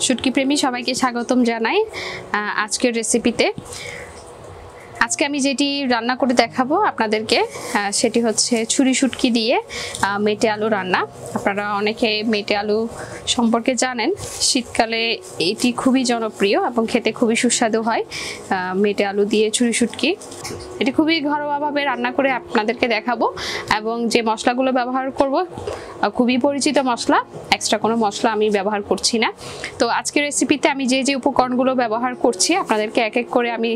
শুটকি প্রেমী সবাইকে স্বাগতম জানাই আজকের রেসিপিতে। আজকে আমি যেটি রান্না করে দেখাবো আপনাদেরকে সেটি হচ্ছে ছুরি শুটকি দিয়ে মেটে আলু রান্না। আপনারা অনেকে মেটে আলু সম্পর্কে জানেন, শীতকালে এটি খুবই জনপ্রিয় এবং খেতে খুবই সুস্বাদু হয়। মেটে আলু দিয়ে ছুরি শুটকি এটি খুবই ঘরোয়াভাবে রান্না করে আপনাদেরকে দেখাবো এবং যে মশলাগুলো ব্যবহার করব খুবই পরিচিত মশলা, এক্সট্রা কোনো মশলা আমি ব্যবহার করছি না। তো আজকের রেসিপিতে আমি যে উপকরণগুলো ব্যবহার করছি আপনাদেরকে এক এক করে আমি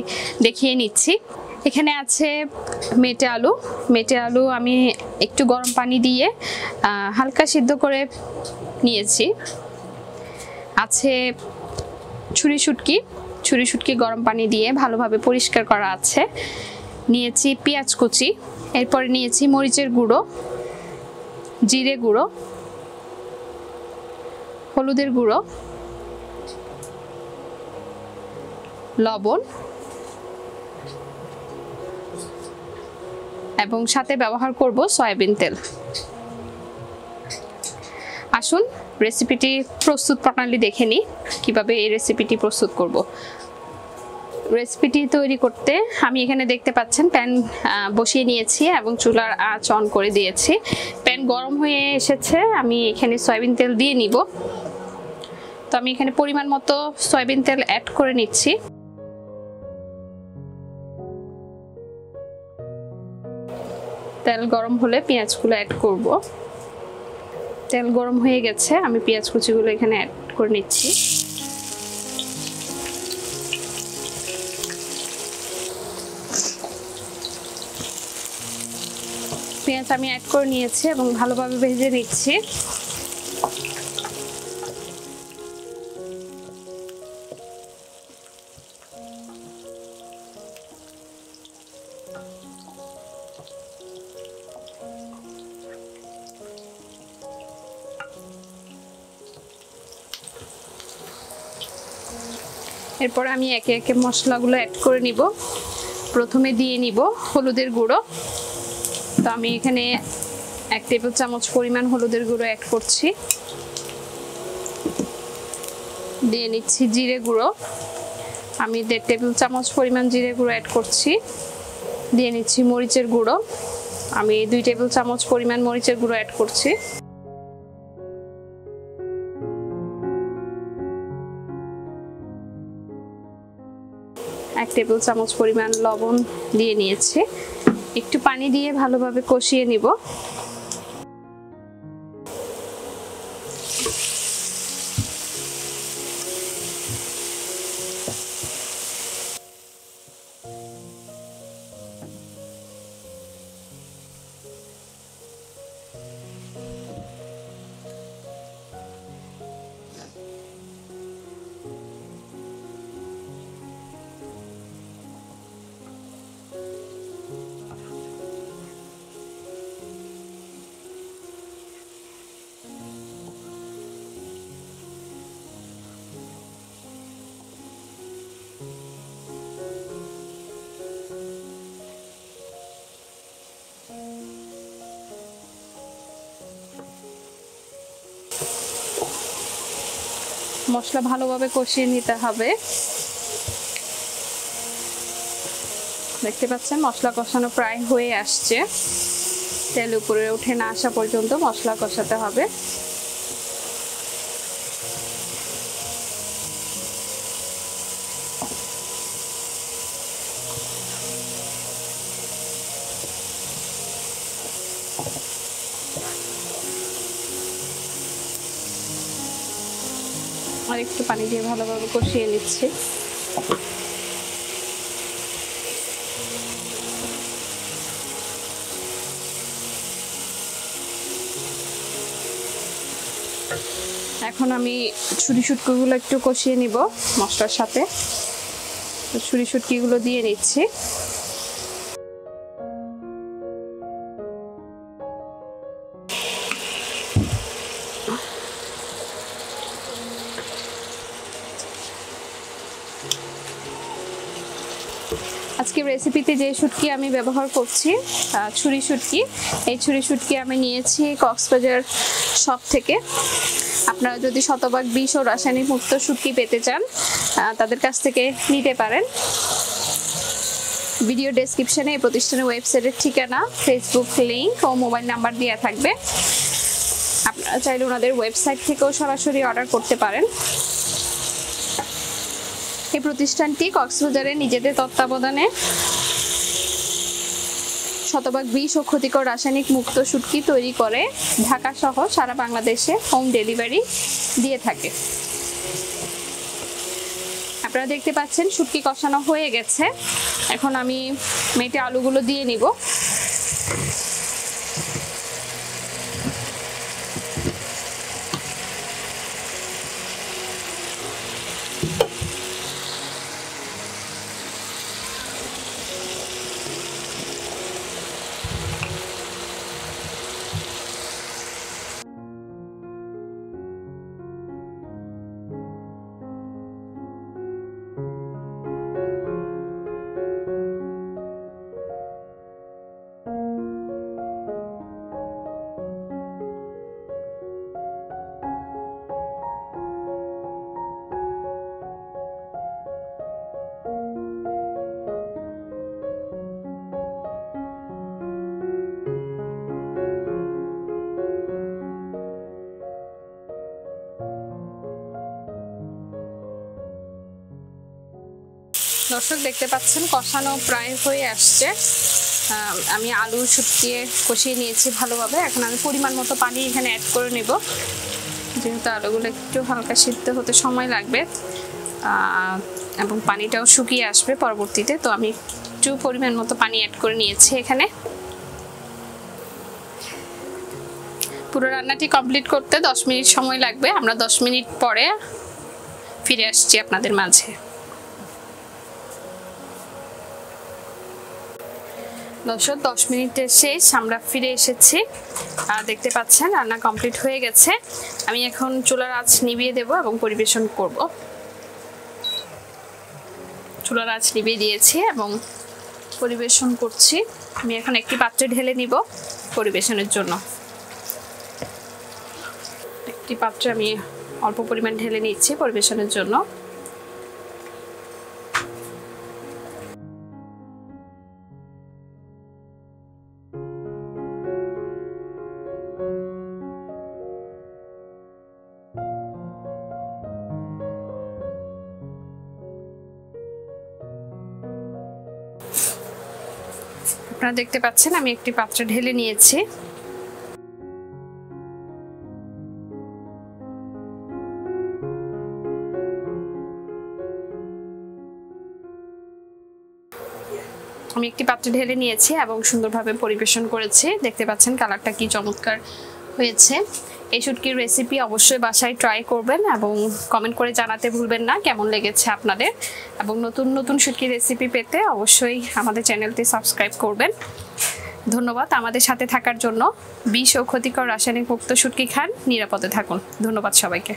দেখিয়ে নিচ্ছি। এখানে আছে মেটে আলু আমি একটু গরম পানি দিয়ে হালকা সিদ্ধ করে নিয়েছি। আছে ছুরি শুটকি গরম পানি দিয়ে ভালোভাবে পরিষ্কার করা আছে। নিয়েছি পেঁয়াজ কুচি, এরপরে নিয়েছি মরিচের গুঁড়ো, জিরে গুঁড়ো, হলুদের গুঁড়ো, লবণ এবং সাথে ব্যবহার করব সয়াবিন তেল। আসুন রেসিপিটি প্রস্তুত প্রণালী দেখে নিই, কিভাবে এই রেসিপিটি প্রস্তুত করব। রেসিপিটি তৈরি করতে আমি এখানে দেখতে পাচ্ছেন প্যান বসিয়ে নিয়েছি এবং চুলার আঁচ অন করে দিয়েছি। প্যান গরম হয়ে এসেছে, আমি এখানে সয়াবিন তেল দিয়ে নিব। তো আমি এখানে পরিমাণ মতো সয়াবিন তেল অ্যাড করে নিচ্ছি। তেল গরম হলে পেঁয়াজগুলো অ্যাড করব। তেল গরম হয়ে গেছে, আমি পেঁয়াজ কুচিগুলো এখানে অ্যাড করে নিচ্ছি। পেঁয়াজ আমি অ্যাড করে নিয়েছি এবং ভালোভাবে ভেজে নিচ্ছি। এরপর আমি একে একে মশলাগুলো অ্যাড করে নিব। প্রথমে দিয়ে নিব হলুদের গুঁড়ো। তো আমি এখানে 1 টেবিল চামচ পরিমাণ হলুদের গুঁড়ো অ্যাড করছি। দিয়ে নিচ্ছি জিরে গুঁড়ো, আমি 1.5 টেবিল চামচ পরিমাণ জিরে গুঁড়ো অ্যাড করছি। দিয়ে নিচ্ছি মরিচের গুঁড়ো, আমি 2 টেবিল চামচ পরিমাণ মরিচের গুঁড়ো অ্যাড করছি। এক টেবিল চামচ পরিমাণ লবণ দিয়ে নিয়েছি। একটু পানি দিয়ে ভালোভাবে কষিয়ে নিব। মশলা ভালোভাবে কষিয়ে নিতে হবে। দেখতে পাচ্ছেন মশলা কষানো প্রায় হয়ে আসছে। তেল উপরে উঠে না আসা পর্যন্ত মশলা কষাতে হবে। আর একটু পানি দিয়ে ভালোভাবে কষিয়ে নিচ্ছি। এখন আমি ছুরি শুটকিগুলো একটু কষিয়ে নিব মশলার সাথে। ছুরি শুটকিগুলো দিয়ে নিচ্ছি। আজকে রেসিপিতে যে শুটকি আমি ব্যবহার করছি ছুরি শুটকি, এই ছুরি শুটকি আমি নিয়েছি কক্সবাজার শপ থেকে। আপনারা যদি শতভাগ বিষ ও রাসায়নিক মুক্ত শুটকি পেতে চান তাদের কাছ থেকে নিতে পারেন। ভিডিও ডেসক্রিপশনে এই প্রতিষ্ঠানের ওয়েবসাইটের ঠিকানা, ফেসবুক লিংক ও মোবাইল নাম্বার দেওয়া থাকবে। আপনারা চাইলে ওনাদের ওয়েবসাইট থেকেও সরাসরি অর্ডার করতে পারেন। এই প্রতিষ্ঠানটি কক্সবাজারে নিজেদের তত্ত্বাবধানে শতভাগ বিষ ও ক্ষতিকর রাসায়নিক মুক্ত শুটকি তৈরি করে ঢাকা সহ সারা বাংলাদেশে হোম ডেলিভারি দিয়ে থাকে। আপনারা দেখতে পাচ্ছেন শুটকি কষানো হয়ে গেছে। এখন আমি মেটে আলুগুলো দিয়ে নিব। দর্শক দেখতে পাচ্ছেন কষানো প্রায় হয়ে আসছে। আমি আলু শুটকিয়ে কষিয়ে নিয়েছি ভালোভাবে। এখন আমি পরিমাণ মতো পানি এখানে অ্যাড করে নেব, যেহেতু আলুগুলো একটু হালকা সিদ্ধ হতে সময় লাগবে এবং পানিটাও শুকিয়ে আসবে পরবর্তীতে। তো আমি একটু পরিমাণ মতো পানি অ্যাড করে নিয়েছি এখানে। পুরো রান্নাটি কমপ্লিট করতে 10 মিনিট সময় লাগবে। আমরা 10 মিনিট পরে ফিরে আসছি আপনাদের মাঝে। দর্শক 10 মিনিটের শেষ, আমরা ফিরে এসেছি। দেখতে পাচ্ছেন রান্না কমপ্লিট হয়ে গেছে। আমি এখন চুলার আঁচ নিভিয়ে দেব এবং পরিবেশন করব। চুলার আঁচ নিভিয়ে দিয়েছি এবং পরিবেশন করছি। আমি এখন একটি পাত্রে ঢেলে নিব পরিবেশনের জন্য। একটি পাত্রে আমি অল্প পরিমাণ ঢেলে নিচ্ছি পরিবেশনের জন্য। আপনারা দেখতে পাচ্ছেন আমি একটি পাত্রে ঢেলে নিয়েছি। আমি একটি পাত্রে ঢেলে নিয়েছি এবং সুন্দরভাবে পরিবেশন করেছি। দেখতে পাচ্ছেন কালারটা কি চমৎকার হয়েছে। এই শুটকির রেসিপি অবশ্যই বাসায় ট্রাই করবেন এবং কমেন্ট করে জানাতে ভুলবেন না কেমন লেগেছে আপনাদের। এবং নতুন নতুন শুটকির রেসিপি পেতে অবশ্যই আমাদের চ্যানেলটি সাবস্ক্রাইব করবেন। ধন্যবাদ আমাদের সাথে থাকার জন্য। বিষ ও ক্ষতিকর রাসায়নিক মুক্ত শুটকি খান, নিরাপদে থাকুন। ধন্যবাদ সবাইকে।